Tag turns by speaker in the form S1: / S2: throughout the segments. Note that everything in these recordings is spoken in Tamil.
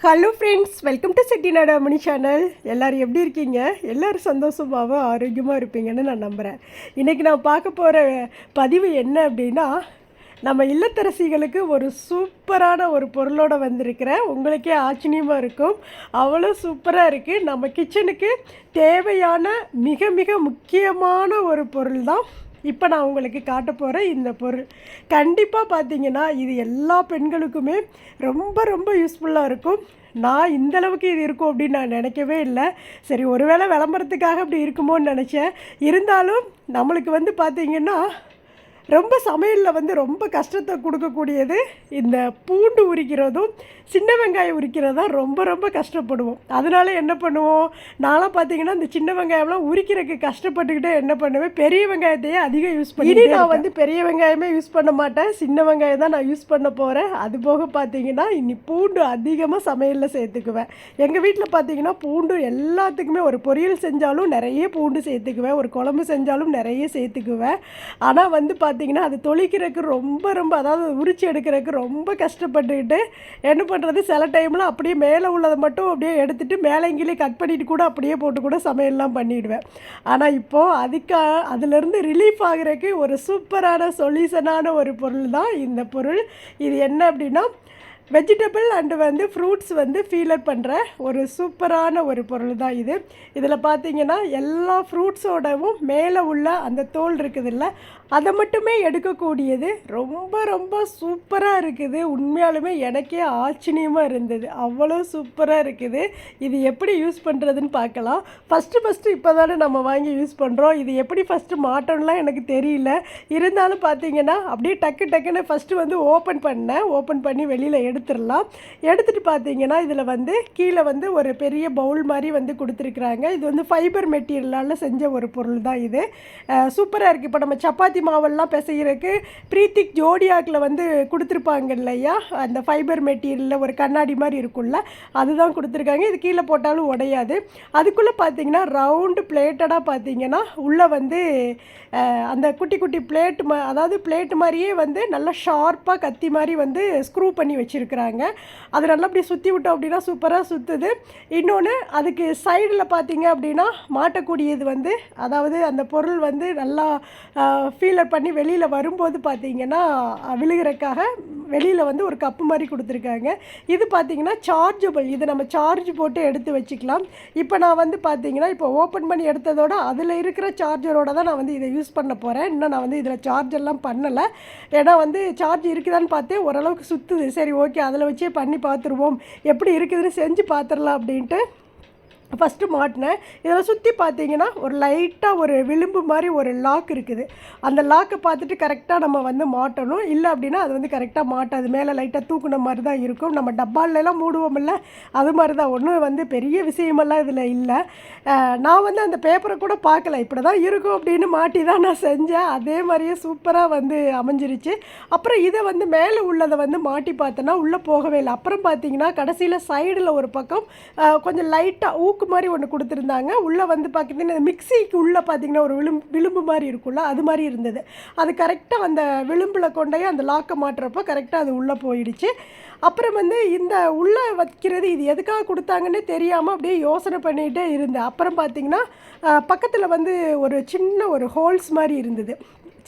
S1: Hello friends, welcome to Chettinad அம்மணி சேனல். எல்லோரும் எப்படி இருக்கீங்க? எல்லோரும் சந்தோஷமாகவும் ஆரோக்கியமாக இருப்பீங்கன்னு நான் நம்புகிறேன். இன்றைக்கி நான் பார்க்க போகிற பதிவு என்ன அப்படின்னா, நம்ம இல்லத்தரசிகளுக்கு ஒரு சூப்பரான ஒரு பொருளோடு வந்திருக்கிறேன். உங்களுக்கே ஆச்சரியமாக இருக்கும், அவ்வளோ சூப்பராக இருக்குது. நம்ம கிச்சனுக்கு தேவையான மிக மிக முக்கியமான ஒரு பொருள் தான் இப்போ நான் உங்களுக்கு காட்ட போகிறேன். இந்த பொருள் கண்டிப்பாக பார்த்தீங்கன்னா இது எல்லா பெண்களுக்குமே ரொம்ப ரொம்ப யூஸ்ஃபுல்லாக இருக்கும். நான் இந்தளவுக்கு இது இருக்கும் அப்படின்னு நான் நினைக்கவே இல்லை. சரி, ஒருவேளை விளம்பரத்துக்காக அப்படி இருக்குமோன்னு நினச்சேன். இருந்தாலும் நம்மளுக்கு வந்து பார்த்திங்கன்னா ரொம்ப சமையலில் ரொம்ப கஷ்டத்தை கொடுக்கக்கூடியது இந்த பூண்டு உரிக்கிறதும் சின்ன வெங்காயம் உரிக்கிறதா ரொம்ப ரொம்ப கஷ்டப்படுவோம். அதனால் என்ன பண்ணுவோம், நான்லாம் பார்த்தீங்கன்னா இந்த சின்ன வெங்காயம்லாம் உரிக்கிறதுக்கு கஷ்டப்பட்டுக்கிட்டே என்ன பண்ணுவேன், பெரிய வெங்காயத்தையே அதிகம் யூஸ் பண்ணி நான் பெரிய வெங்காயமே யூஸ் பண்ண மாட்டேன், சின்ன வெங்காயம் தான் நான் யூஸ் பண்ண போகிறேன். அது போக பார்த்தீங்கன்னா இனி பூண்டு அதிகமாக சமையலில் சேர்த்துக்குவேன். எங்கள் வீட்டில் பார்த்தீங்கன்னா பூண்டு எல்லாத்துக்குமே, ஒரு பொரியல் செஞ்சாலும் நிறைய பூண்டு சேர்த்துக்குவேன், ஒரு குழம்பு செஞ்சாலும் நிறைய சேர்த்துக்குவேன். ஆனால் பார்த்தீங்கன்னா அது தொளிக்கிறதுக்கு ரொம்ப ரொம்ப, அதாவது உரிச்சு எடுக்கிறதுக்கு ரொம்ப கஷ்டப்பட்டுக்கிட்டு என்ன பண்ணுறது, சில டைமில் அப்படியே மேலே உள்ளதை மட்டும் அப்படியே எடுத்துகிட்டு மேலேங்கிலே கட் பண்ணிவிட்டு கூட அப்படியே போட்டு கூட சமையல்லாம் பண்ணிவிடுவேன். ஆனால் இப்போது அதிலிருந்து ரிலீஃப் ஆகிறதுக்கு ஒரு சூப்பரான சொல்யூஷனான ஒரு பொருள் தான் இந்த பொருள். இது என்ன அப்படின்னா, வெஜிடபிள் அண்டு ஃப்ரூட்ஸ் ஃபீலர் பண்ணுற ஒரு சூப்பரான ஒரு பொருள் தான் இது. இதில் பார்த்தீங்கன்னா எல்லா ஃப்ரூட்ஸோடவும் மேலே உள்ள அந்த தோல் இருக்குதுல்ல, அதை மட்டுமே எடுக்கக்கூடியது. ரொம்ப ரொம்ப சூப்பராக இருக்குது. உண்மையாலுமே எனக்கே ஆச்சரியமாக இருந்தது, அவ்வளோ சூப்பராக இருக்குது. இது எப்படி யூஸ் பண்ணுறதுன்னு பார்க்கலாம். ஃபஸ்ட்டு இப்போ தானே நம்ம வாங்கி யூஸ் பண்ணுறோம். இது எப்படி ஃபஸ்ட்டு மாட்டோம்லாம் எனக்கு தெரியல. இருந்தாலும் பார்த்தீங்கன்னா அப்படியே டக்குன்னு ஃபஸ்ட்டு ஓப்பன் பண்ணி வெளியில் எடுத்துடலாம். எடுத்துகிட்டு பார்த்தீங்கன்னா இதில் கீழே ஒரு பெரிய பவுல் மாதிரி கொடுத்துருக்குறாங்க. இது ஃபைபர் மெட்டீரியலால் செஞ்ச ஒரு பொருள் தான் இது. சூப்பராக இருக்குது. இப்போ நம்ம சப்பாத்தி மாவெல்லாம் பிசைகிறதுக்கு ப்ரீத்திக் ஜோடியாக்கில் கொடுத்துருப்பாங்க இல்லையா, அந்த ஃபைபர் மெட்டீரியலில் ஒரு கண்ணாடி மாதிரி இருக்குல்ல, அதுதான் கொடுத்துருக்காங்க. இது கீழே போட்டாலும் உடையாது. அதுக்குள்ளே பார்த்தீங்கன்னா ரவுண்டு பிளேட்டடாக பார்த்தீங்கன்னா உள்ளே அந்த குட்டி குட்டி அதாவது பிளேட்டு மாதிரியே நல்லா ஷார்ப்பாக கத்தி மாதிரி ஸ்க்ரூ பண்ணி வச்சுருக்குறாங்க. அது நல்லா அப்படி சுற்றி விட்டோம் அப்படின்னா சூப்பராக சுற்றுது. இன்னொன்று அதுக்கு சைடில் பார்த்தீங்க அப்படின்னா மாட்டக்கூடியது அதாவது அந்த பொருள் நல்லா ஃபீலர் பண்ணி வெளியில் வரும்போது பார்த்தீங்கன்னா விழுகிறதுக்காக வெளியில் ஒரு கப்பு மாதிரி கொடுத்துருக்காங்க. இது பார்த்தீங்கன்னா சார்ஜபிள். இது நம்ம சார்ஜ் போட்டு எடுத்து வச்சுக்கலாம். இப்போ நான் பார்த்தீங்கன்னா இப்போ ஓப்பன் பண்ணி எடுத்ததோட அதில் இருக்கிற சார்ஜரோட தான் நான் இதை யூஸ் பண்ண போகிறேன். இன்னும் நான் இதில் சார்ஜெல்லாம் பண்ணலை. ஏன்னா சார்ஜ் இருக்குதான்னு பார்த்தே ஓரளவுக்கு சுற்றுது. சரி, ஓகே, அதில் வச்சே பண்ணி பார்த்துருவோம், எப்படி இருக்குதுன்னு செஞ்சு பார்த்துடலாம் அப்படின்ட்டு ஃபஸ்ட்டு மாட்டினேன். இதில் சுற்றி பார்த்தீங்கன்னா ஒரு லைட்டாக ஒரு விளிம்பு மாதிரி ஒரு லாக் இருக்குது. அந்த லாக்கை பார்த்துட்டு கரெக்டாக நம்ம மாட்டணும். இல்லை அப்படின்னா அது கரெக்டாக மாட்டாது. மேலே லைட்டாக தூக்குன மாதிரி தான் இருக்கும். நம்ம டப்பாலெல்லாம் மூடுவோமில்ல, அது மாதிரி தான். ஒன்றும் பெரிய விஷயமெல்லாம் இதில் இல்லை. நான் அந்த பேப்பரை கூட பார்க்கல, இப்படி தான் இருக்கும் அப்படின்னு மாட்டி தான் நான் செஞ்சேன். அதே மாதிரியே சூப்பராக அமைஞ்சிருச்சு. அப்புறம் இதை மேலே உள்ளதை மாட்டி பார்த்தோன்னா உள்ளே போகவே இல்லை. அப்புறம் பார்த்தீங்கன்னா கடைசியில் சைடில் ஒரு பக்கம் கொஞ்சம் லைட்டாக மாதிரி ஒன்று கொடுத்துருந்தாங்க. உள்ளே பார்த்தீங்கன்னா மிக்சிக்கு உள்ளே பார்த்தீங்கன்னா ஒரு விளிம்பு மாதிரி இருக்குல்ல, அது மாதிரி இருந்தது. அது கரெக்டாக அந்த விளிம்பில் கொண்டே அந்த லாக்கை மாட்டுறப்போ கரெக்டாக அது உள்ளே போயிடுச்சு. அப்புறம் இந்த உள்ளே வைக்கிறது இது எதுக்காக கொடுத்தாங்கன்னு தெரியாமல் அப்படியே யோசனை பண்ணிகிட்டே இருந்தேன். அப்புறம் பார்த்தீங்கன்னா பக்கத்தில் ஒரு சின்ன ஒரு ஹோல்ஸ் மாதிரி இருந்தது.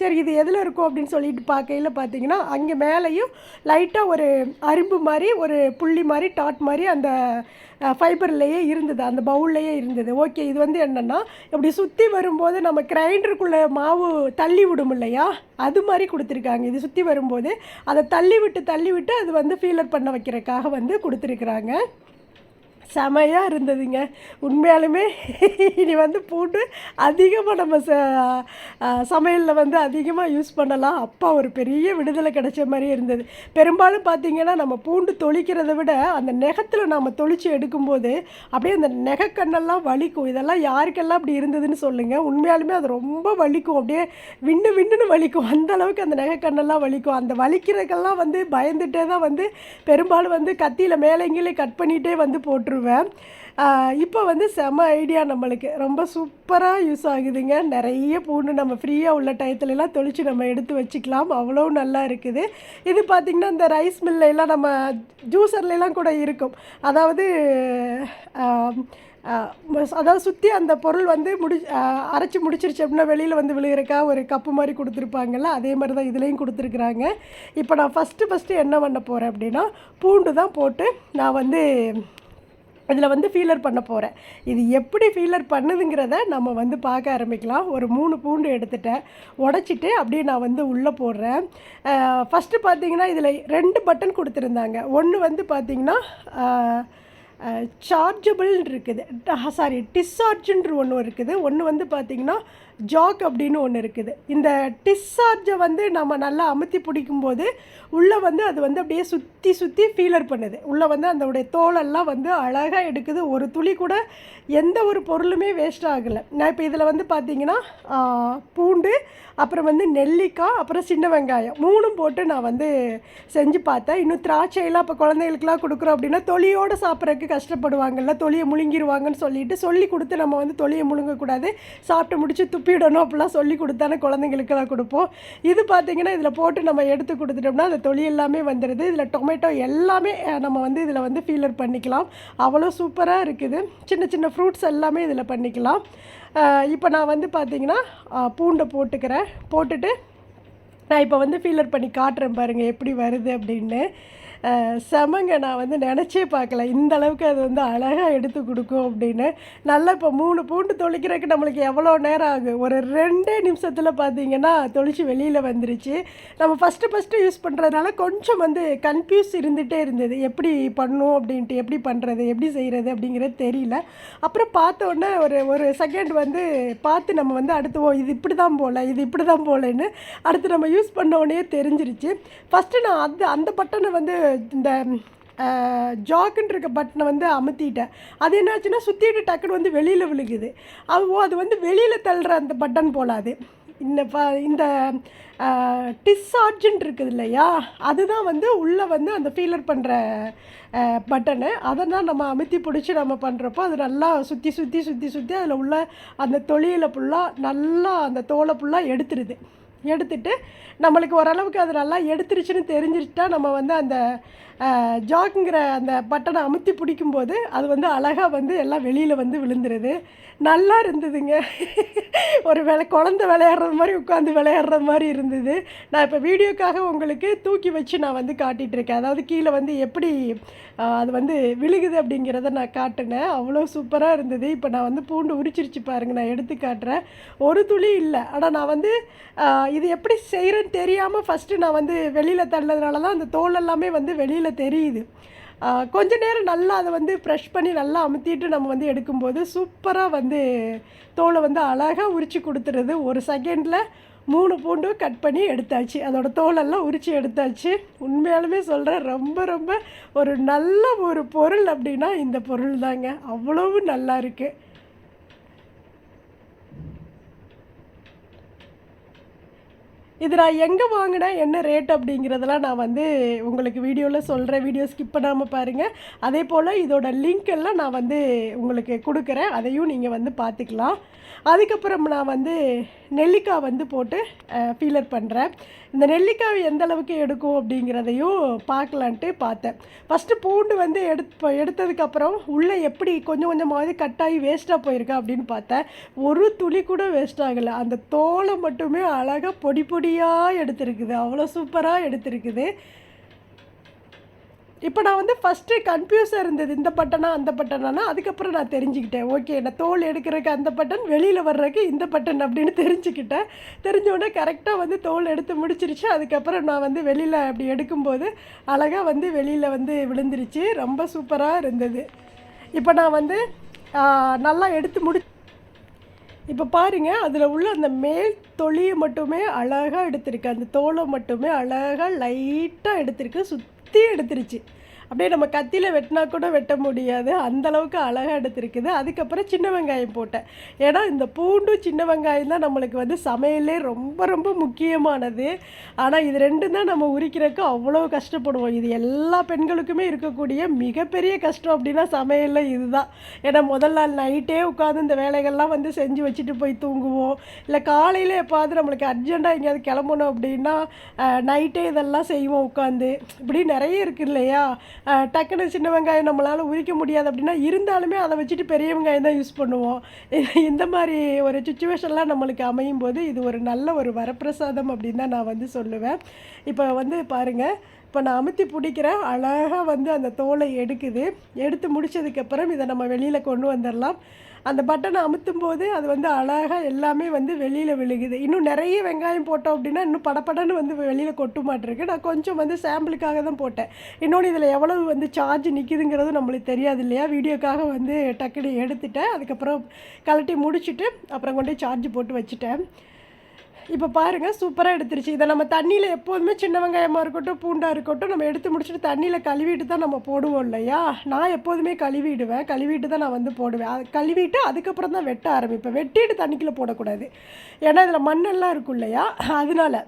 S1: சரி, இது எதில் இருக்கும் அப்படின்னு சொல்லிட்டு பார்க்கையில் பார்த்தீங்கன்னா அங்கே மேலேயும் லைட்டாக ஒரு அரும்பு மாதிரி ஒரு புள்ளி மாதிரி டாட் மாதிரி அந்த ஃபைபர்லேயே இருந்தது, அந்த பவுல்லையே இருந்தது. ஓகே, இது என்னென்னா இப்படி சுற்றி வரும்போது நம்ம கிரைண்டருக்குள்ளே மாவு தள்ளி விடும் இல்லையா, அது மாதிரி கொடுத்துருக்காங்க. இது சுற்றி வரும்போது அதை தள்ளி விட்டு அது ஃபீலர் பண்ண வைக்கிறதுக்காக கொடுத்துருக்குறாங்க. செமையாக இருந்ததுங்க உண்மையாலுமே. இனி பூண்டு அதிகமாக நம்ம சமையலில் அதிகமாக யூஸ் பண்ணலாம். அப்பா ஒரு பெரிய விடுதலை கிடைச்ச மாதிரியே இருந்தது. பெரும்பாலும் பார்த்திங்கன்னா நம்ம பூண்டு தொளிக்கிறத விட அந்த நெகத்தில் நம்ம தொளித்து எடுக்கும்போது அப்படியே அந்த நெகக்கண்ணெல்லாம் வலிக்கும். இதெல்லாம் யாருக்கெல்லாம் அப்படி இருந்ததுன்னு சொல்லுங்கள். உண்மையாலுமே அது ரொம்ப வலிக்கும், அப்படியே விண்ணுன்னு வலிக்கும். அந்தளவுக்கு அந்த நெகக்கண்ணெல்லாம் வலிக்கும். அந்த வலிக்கிறதுக்கெல்லாம் பயந்துகிட்டே தான் பெரும்பாலும் கத்தியில் மேலேங்கிலே கட் பண்ணிகிட்டே போட்டுருவோம். போட்டுருவேன். இப்போ வந்து செம ஐடியா நம்மளுக்கு ரொம்ப சூப்பராக யூஸ் ஆகுதுங்க. நிறைய பூண்டு நம்ம ஃப்ரீயாக உள்ள டயத்துலலாம் தொளிச்சு நம்ம எடுத்து வச்சுக்கலாம். அவ்வளோ நல்லா இருக்குது. இது பார்த்திங்கன்னா இந்த ரைஸ் மில்லைலாம் நம்ம ஜூஸர்லாம் கூட இருக்கும். அதாவது அதாவது சுற்றி அந்த பொருள் வந்து அரைச்சி முடிச்சிருச்சு அப்படின்னா வெளியில் வந்து விழுகிறக்கா ஒரு கப்பு மாதிரி கொடுத்துருப்பாங்கல்ல, அதே மாதிரி தான் இதுலேயும் கொடுத்துருக்குறாங்க. இப்போ நான் ஃபஸ்ட்டு என்ன பண்ண போகிறேன் அப்படின்னா, பூண்டு தான் போட்டு நான் வந்து இதில் வந்து ஃபீலர் பண்ண போகிறேன். இது எப்படி ஃபீலர் பண்ணுதுங்கிறத நம்ம வந்து பார்க்க ஆரம்பிக்கலாம். ஒரு 3 பூண்டு எடுத்துட்டேன், உடச்சிட்டு அப்படியே நான் வந்து உள்ளே போடுறேன். ஃபஸ்ட்டு பார்த்திங்கன்னா இதில் 2 பட்டன் கொடுத்துருந்தாங்க. ஒன்று வந்து பார்த்திங்கன்னா சார்ஜபிள் இருக்குது, டிஸ்சார்ஜுன்ற ஒன்று இருக்குது. ஒன்று வந்து பார்த்திங்கன்னா ஜாக் அப்படின்னு ஒன்று இருக்குது. இந்த டிஸ்சார்ஜை வந்து நம்ம நல்லா அமுத்தி பிடிக்கும்போது உள்ளே வந்து அது வந்து அப்படியே சுற்றி ஃபீலர் பண்ணுது. உள்ளே வந்து அதோடைய தோலெல்லாம் வந்து அழகாக எடுக்குது. ஒரு துளி கூட எந்த ஒரு பொருளுமே வேஸ்ட் ஆகலை. நான் இப்போ இதில் வந்து பார்த்திங்கன்னா பூண்டு, அப்புறம் வந்து நெல்லிக்காய், அப்புறம் சின்ன வெங்காயம் 3ம் போட்டு நான் வந்து செஞ்சு பார்த்தேன். இன்னும் திராட்சையெல்லாம் இப்போ குழந்தைகளுக்குலாம் கொடுக்குறோம் அப்படின்னா தொலியோடு சாப்பிட்றதுக்கு கஷ்டப்படுவாங்கள்ல, தொலியை முழுங்கிடுவாங்கன்னு சொல்லி கொடுத்து நம்ம வந்து தொலியை முழுங்கக்கூடாது, சாப்பிட்டு முடிச்சு துப்பிடணும் அப்படிலாம் சொல்லி கொடுத்தானே குழந்தைங்களுக்கெல்லாம் கொடுப்போம். இது பார்த்திங்கன்னா இதில் போட்டு நம்ம எடுத்து கொடுத்துட்டோம்னா அந்த தொலி எல்லாமே வந்துடுது. இதில் டொமேட்டோ எல்லாமே நம்ம வந்து இதில் வந்து ஃபீலர் பண்ணிக்கலாம். அவ்வளோ சூப்பராக இருக்குது. சின்ன சின்ன ஃப்ரூட்ஸ் எல்லாமே இதில் பண்ணிக்கலாம். இப்போ நான் வந்து பார்த்திங்கன்னா பூண்டை போட்டுட்டு நான் இப்போ வந்து ஃபீலர் பண்ணி காட்டுறேன் பாருங்கள் எப்படி வருது அப்படின்னு. செமங்க, நான் வந்து நினச்சே பார்க்கல இந்த அளவுக்கு அது வந்து அழகாக எடுத்து கொடுக்கும் அப்படின்னு. நல்லா இப்போ 3 பூண்டு தொளிக்கிறதுக்கு நம்மளுக்கு எவ்வளோ நேரம் ஆகும்? ஒரு 2 நிமிஷத்தில் பார்த்திங்கன்னா தொளிச்சு வெளியில் வந்துருச்சு. நம்ம ஃபஸ்ட்டு யூஸ் பண்ணுறதுனால கொஞ்சம் வந்து கன்ஃபியூஸ் இருந்துகிட்டே இருந்தது, எப்படி பண்ணும் அப்படின்ட்டு, எப்படி பண்ணுறது, எப்படி செய்கிறது அப்படிங்கிறது தெரியல. அப்புறம் பார்த்தோன்னே ஒரு செகண்ட் வந்து பார்த்து நம்ம வந்து அடுத்து இது இப்படி தான் போலன்னு அடுத்து நம்ம யூஸ் பண்ணோடனே தெரிஞ்சிருச்சு. ஃபஸ்ட்டு நான் அந்த பட்டனை வந்து இந்த ஜாக்குன்னு இருக்க பட்டனை வந்து அமுத்திட்டேன். அது என்னாச்சுன்னா சுற்றிட்டு டக்குன்னு வந்து வெளியில் விழுகுது. அது வந்து வெளியில் தள்ளுற அந்த பட்டன் போலாது. இந்த டிஸ்சார்ஜுன்னு இருக்குது இல்லையா, அதுதான் வந்து உள்ளே வந்து அந்த ஃபீலர் பண்ணுற பட்டனு. அதை தான் நம்ம அமுத்தி பிடிச்சி நம்ம பண்ணுறப்போ அது நல்லா சுற்றி அதில் உள்ள அந்த தொலியில் ஃபுல்லாக நல்லா அந்த தோலை ஃபுல்லாக எடுத்துட்டு நம்மளுக்கு ஓரளவுக்கு அது நல்லா எடுத்துருச்சுன்னு தெரிஞ்சிருச்சா நம்ம வந்து அந்த ஜாக்குங்கிற அந்த பட்டனை அமுத்தி பிடிக்கும்போது அது வந்து அழகாக வந்து எல்லாம் வெளியில் வந்து விழுந்துருது. நல்லா இருந்ததுங்க. ஒரு குழந்தை விளையாடுறது மாதிரி உட்காந்து விளையாடுறது மாதிரி இருந்தது. நான் இப்போ வீடியோக்காக உங்களுக்கு தூக்கி வச்சு நான் வந்து காட்டிகிட்ருக்கேன். அதாவது கீழே வந்து எப்படி அது வந்து விழுகுது அப்படிங்கிறத நான் காட்டினேன். அவ்வளோ சூப்பராக இருந்தது. இப்போ நான் வந்து பூண்டு உரிச்சிருச்சு பாருங்கள், நான் எடுத்து காட்டுறேன். ஒரு துளி இல்லை. ஆனால் நான் வந்து இது எப்படி செய்கிறேன்னு தெரியாமல் ஃபஸ்ட்டு நான் வந்து வெளியில் தள்ளதுனால தான் அந்த தோல் எல்லாமே வந்து வெளியில் தெரியுது. கொஞ்ச நேரம் நல்லா அதை வந்து ப்ரெஷ் பண்ணி நல்லா அமுத்திட்டு நம்ம வந்து எடுக்கும்போது சூப்பராக வந்து தோலை வந்து அழகாக உரித்து கொடுத்துருது. ஒரு செகண்டில் 3 பூண்டும் கட் பண்ணி எடுத்தாச்சு. அதோட தோலெல்லாம் உரித்து எடுத்தாச்சு. உண்மையாலுமே சொல்கிறேன், ரொம்ப ஒரு நல்ல ஒரு பொருள் அப்படின்னா இந்த பொருள் தாங்க. அவ்வளவு நல்லா இருக்குது. இது நான் எங்கே வாங்கினேன், என்ன ரேட் அப்படிங்கிறதெல்லாம் நான் வந்து உங்களுக்கு வீடியோவில் சொல்கிறேன். வீடியோ ஸ்கிப் பண்ணாமல் பாருங்கள். அதே போல் இதோட லிங்க் எல்லாம் நான் வந்து உங்களுக்கு கொடுக்குறேன், அதையும் நீங்கள் வந்து பார்த்துக்கலாம். அதுக்கப்புறம் நான் வந்து நெல்லிக்காய் வந்து போட்டு ஃபீலர் பண்ணுறேன். இந்த நெல்லிக்காய் எந்த அளவுக்கு எடுக்கும் அப்படிங்கிறதையும் பார்க்கலான்ட்டு பார்த்தேன். ஃபஸ்ட்டு பூண்டு வந்து எடுத்ததுக்கப்புறம் உள்ளே எப்படி கொஞ்சமாவது கட்டாகி வேஸ்ட்டாக போயிருக்கா அப்படின்னு பார்த்தேன். ஒரு துளி கூட வேஸ்ட் ஆகலை. அந்த தோலை மட்டுமே அழகாக பொடியாக எடுத்துருக்குது. அவ்வளோ சூப்பராக எடுத்துருக்குது. இப்போ நான் வந்து ஃபஸ்ட்டு கன்ஃபியூஸாக இருந்தது, இந்த பட்டனா அந்த பட்டனானா. அதுக்கப்புறம் நான் தெரிஞ்சுக்கிட்டேன், ஓகே நான் தோல் எடுக்கிறதுக்கு அந்த பட்டன், வெளியில் வர்றதுக்கு இந்த பட்டன் அப்படின்னு தெரிஞ்சுக்கிட்டேன். தெரிஞ்சோடனே கரெக்டாக வந்து தோல் எடுத்து முடிச்சிருச்சு. அதுக்கப்புறம் நான் வந்து வெளியில் அப்படி எடுக்கும்போது அழகாக வந்து வெளியில் வந்து விழுந்துருச்சு. ரொம்ப சூப்பராக இருந்தது. இப்போ நான் வந்து நல்லா எடுத்து இப்போ பாருங்கள், அதில் உள்ள அந்த மேல் தொலியை மட்டுமே அழகாக எடுத்திருக்கு. அந்த தோலை மட்டுமே அழகாக லைட்டாக எடுத்திருக்கு, சுற்றி எடுத்துருச்சு. அப்படியே நம்ம கத்தியில் வெட்டினா கூட வெட்ட முடியாது, அந்தளவுக்கு அழகாக எடுத்துருக்குது. அதுக்கப்புறம் சின்ன வெங்காயம் போட்டேன். ஏன்னா இந்த பூண்டும் சின்ன வெங்காயம் தான் நம்மளுக்கு வந்து சமையலே ரொம்ப ரொம்ப முக்கியமானது. ஆனால் இது ரெண்டும் தான் நம்ம உரிக்கிறதுக்கு அவ்வளோ கஷ்டப்படுவோம். இது எல்லா பெண்களுக்குமே இருக்கக்கூடிய மிகப்பெரிய கஷ்டம் அப்படின்னா சமையலில் இதுதான். ஏன்னா முதல் நாள் நைட்டே உட்காந்து இந்த வேலைகள்லாம் வந்து செஞ்சு வச்சுட்டு போய் தூங்குவோம். இல்லை காலையில் எப்பாவது நம்மளுக்கு அர்ஜெண்ட்டாக எங்கேயாவது கிளம்பணும் அப்படின்னா நைட்டே இதெல்லாம் செய்வோம் உட்காந்து. இப்படி நிறைய இருக்குது இல்லையா? டக்குன்னு சின்ன வெங்காயம் நம்மளால் உரிக்க முடியாது அப்படின்னா இருந்தாலுமே அதை வச்சுட்டு பெரிய வெங்காயம் தான் யூஸ் பண்ணுவோம். இந்த மாதிரி ஒரு சுச்சுவேஷன்லாம் நம்மளுக்கு அமையும் போது இது ஒரு நல்ல ஒரு வரப்பிரசாதம் அப்படின்னு தான் நான் வந்து சொல்லுவேன். இப்போ வந்து பாருங்கள், இப்போ நான் அமுத்தி பிடிக்கிறேன், அழகாக வந்து அந்த தோலை எடுக்குது. எடுத்து முடித்ததுக்கப்புறம் இதை நம்ம வெளியில் கொண்டு வந்துடலாம். அந்த பட்டனை அமுத்தும் போது அது வந்து அழகாக எல்லாமே வந்து வெளியில் விழுகுது. இன்னும் நிறைய வெங்காயம் போட்டோம் அப்படின்னா இன்னும் படப்படன்னு வந்து வெளியில் கொட்ட மாட்டிருக்கு. நான் கொஞ்சம் வந்து சாம்பிளுக்காக தான் போட்டேன். இன்னொன்று இதில் எவ்வளவு வந்து சார்ஜ் நிற்கிதுங்கிறது நம்மளுக்கு தெரியாது இல்லையா? வீடியோக்காக வந்து டக்குனு எடுத்துட்டேன். அதுக்கப்புறம் கழட்டி முடிச்சுட்டு அப்புறம் கொண்டு சார்ஜ் போட்டு வச்சுட்டேன். இப்போ பாருங்கள், சூப்பராக எடுத்துருச்சு. இதை நம்ம தண்ணியில் எப்போதுமே சின்ன வெங்காயமாக இருக்கட்டும் பூண்டாக இருக்கட்டும் நம்ம எடுத்து முடிச்சுட்டு தண்ணியில் கழுவிட்டு தான் நம்ம போடுவோம் இல்லையா? நான் எப்போதுமே கழுவிட்டு தான் நான் வந்து போடுவேன். கழுவிட்டு அதுக்கப்புறம் தான் வெட்ட ஆரம்பிப்பேன். வெட்டிட்டு தண்ணிக்குள்ளே போடக்கூடாது. ஏன்னா இதில் மண்ணெல்லாம் இருக்கும் இல்லையா? அதனால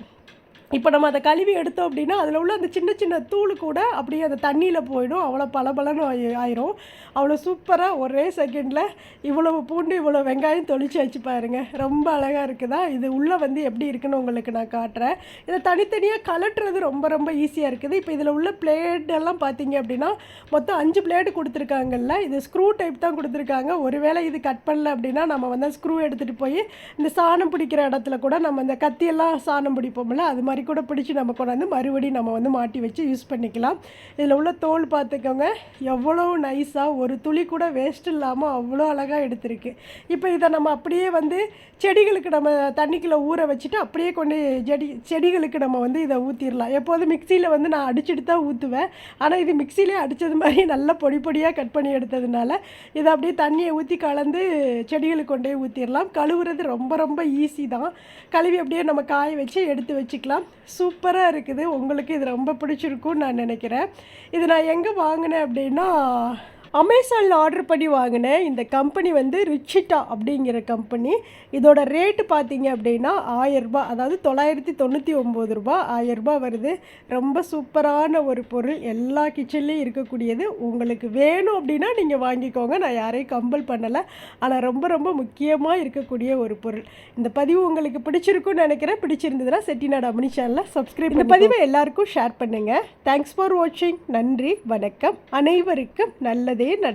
S1: இப்போ நம்ம அதை கழுவி எடுத்தோம் அப்படின்னா அதில் உள்ள அந்த சின்ன சின்ன தூள் கூட அப்படியே அந்த தண்ணியில் போயிடும். அவ்வளோ பளபளன்னு ஆயிரும். அவ்வளோ சூப்பராக ஒரே செகண்டில் இவ்வளவு பூண்டு இவ்வளோ வெங்காயம் தொளிச்சு வச்சு பாருங்கள். ரொம்ப அழகாக இருக்குதா? இது உள்ளே வந்து எப்படி இருக்குன்னு உங்களுக்கு நான் காட்டுறேன். இதை தனித்தனியாக கலட்டுறது ரொம்ப ரொம்ப ஈஸியாக இருக்குது. இப்போ இதில் உள்ள பிளேடெல்லாம் பார்த்தீங்க அப்படின்னா மொத்தம் 5 பிளேடு கொடுத்துருக்காங்கல்ல. இது ஸ்க்ரூ டைப் தான் கொடுத்துருக்காங்க. ஒருவேளை இது கட் பண்ணல அப்படின்னா நம்ம வந்து ஸ்க்ரூ எடுத்துகிட்டு போய் இந்த சாணம் பிடிக்கிற இடத்துல கூட நம்ம இந்த கத்தியெல்லாம் சாணம் பிடிப்போம்ல, அது மாதிரி கூட பிடிச்சி நம்ம கொண்டாந்து மறுபடியும் நம்ம வந்து மாட்டி வச்சு யூஸ் பண்ணிக்கலாம். இதில் உள்ள தோல் பார்த்துக்கோங்க, எவ்வளோ நைஸாக ஒரு துளி கூட வேஸ்ட் இல்லாமல் அவ்வளோ அழகாக எடுத்திருக்கு. இப்போ இதை நம்ம அப்படியே வந்து செடிகளுக்கு நம்ம தண்ணிக்குள்ளே ஊற வச்சுட்டு அப்படியே கொண்டு செடிகளுக்கு நம்ம வந்து இதை ஊற்றிடலாம். எப்போதும் மிக்சியில் வந்து நான் அடிச்சுட்டு தான் ஊற்றுவேன். ஆனால் இது மிக்சியிலே அடித்தது மாதிரி நல்லா பொடி பொடியாக கட் பண்ணி எடுத்ததுனால இதை அப்படியே தண்ணியை ஊற்றி கலந்து செடிகளுக்கு கொண்டே ஊற்றிடலாம். கழுவுறது ரொம்ப ரொம்ப ஈஸி தான். கழுவி அப்படியே நம்ம காய வச்சு எடுத்து வச்சுக்கலாம். சூப்பராக இருக்குது. உங்களுக்கு இது ரொம்ப பிடிச்சிருக்குன்னு நான் நினைக்கிறேன். இது நான் எங்கே வாங்கினேன் அப்படின்னா அமேசானில் ஆர்டர் பண்ணி வாங்கினேன். இந்த கம்பெனி வந்து ரிச்சிட்டா அப்படிங்கிற கம்பெனி. இதோட ரேட்டு பார்த்தீங்க அப்படின்னா 1000 ரூபாய், அதாவது 999 ரூபா, 1000 ரூபாய் வருது. ரொம்ப சூப்பரான ஒரு பொருள், எல்லா கிச்சன்லேயும் இருக்கக்கூடியது. உங்களுக்கு வேணும் அப்படின்னா நீங்கள் வாங்கிக்கோங்க, நான் யாரையும் கம்பல் பண்ணலை. ஆனால் ரொம்ப ரொம்ப முக்கியமாக இருக்கக்கூடிய ஒரு பொருள். இந்த பதிவு உங்களுக்கு பிடிச்சிருக்குன்னு நினைக்கிறேன். பிடிச்சிருந்ததுன்னா செட்டிநாடு அம்மணி சேனலை சப்ஸ்கிரைப், இந்த பதிவை எல்லாருக்கும் ஷேர் பண்ணுங்கள். தேங்க்ஸ் ஃபார் வாட்சிங். நன்றி, வணக்கம். அனைவருக்கும் நல்லதே